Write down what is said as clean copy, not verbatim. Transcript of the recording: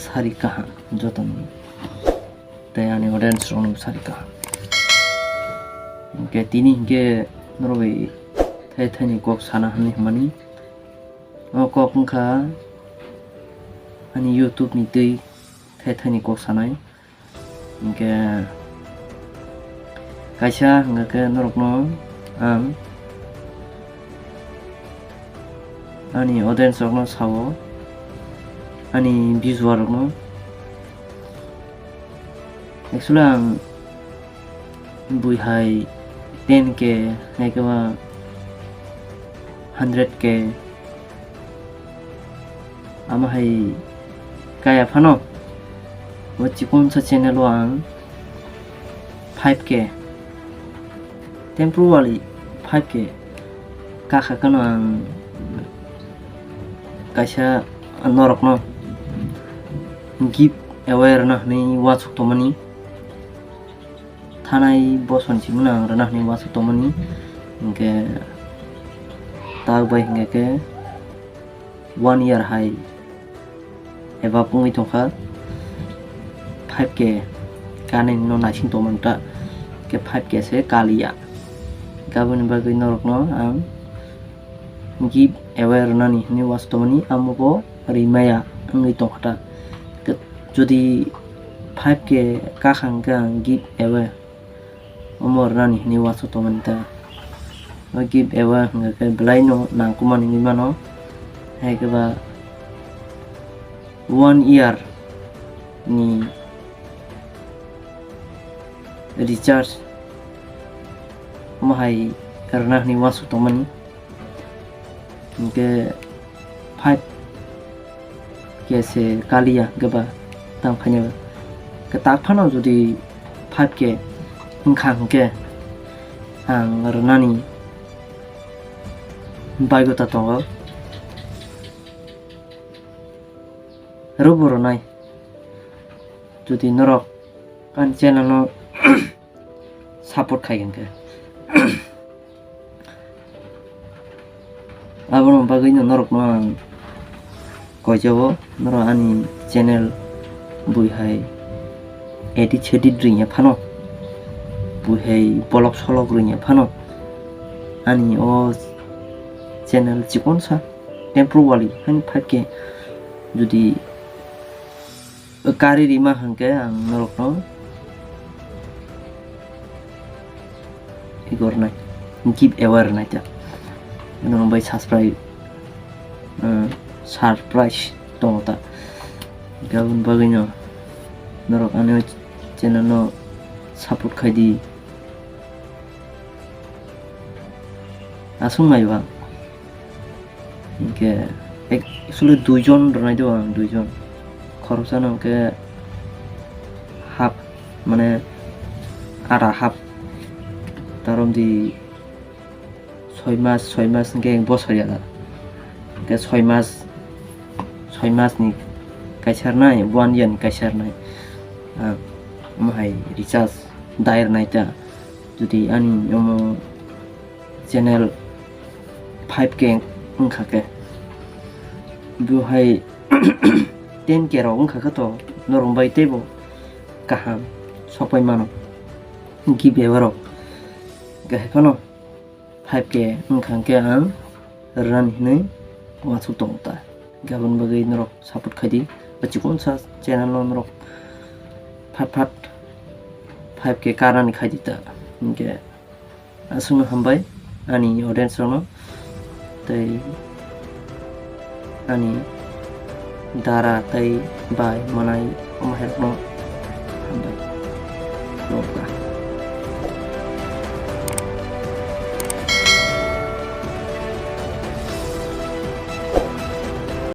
sari kaha joton tei ani audience rok sari kaha ke tini ke noroi thai ni kok sana hani mani o kok ungkha ani YouTube ni tei thai ni kok sanai ke kaisa hingga ke norok no ang ani audience rok no sawo ani visual rok no actually ang buihai 10k haikaba 100k ama hai kaya phano chikon sa channel ang 5k temporarily 5k kakha kano ang kaisa norok no give aware na ni wasuk tomani thanai boson simuna rana ni wasuk tomani ke tag bai hinga ke 1 year hai eba pungi tongkha 5k kanin no nasing tomanta ke 5k se kalia gabon bagai norok no ang give aware nani ni wastomani amubo rimaya ngi tongkha jodi 5k kakhang gang give aware umur nani ni wastomani ta give aware nga ke blaino nang kumani ni mano hai ke ba 1 year ni recharge mahai karena ni wasu tomani ke 5 ke kalia gaba tang khanya ke tak phano jodi 5k ingkhang ke ang rwnai baigota tongo rwnai jodi norok kan channel no support khagen ke abono bagai no norok no koijawo noro ani channel buihai edit chedit ringya phano buihai bolok solok ringya phano ani o channel chikon sa temporarily han 5k jodi kari rima hangke ang norok no igor nai give aware nai ta no bai surprise tongta gabon bagai no norok ani channel no support khaidi asung mai ba ke actually duijon ronai do ang duijon খরচা নকে হাফ মানে আধা হাফ তারম দি 6 মাস কে বছর ইয়ালা কে 6 মাস ni kaisar nai 1 year kaisar nai mahai recharge dair nai ta jodi ani yomo channel 5k ungkha ke buhai 10k rok ungkha ka to norong bai tebo kaham sopai mano give aware ga kono 5k ungkha ke ang ran hinai wasu tongta gabon bagai norok support khadi bachikon sa channel no norok phat 5k karan khadi ta ke asung hambai ani audience no tei ani dara tai bai manai omher no hambai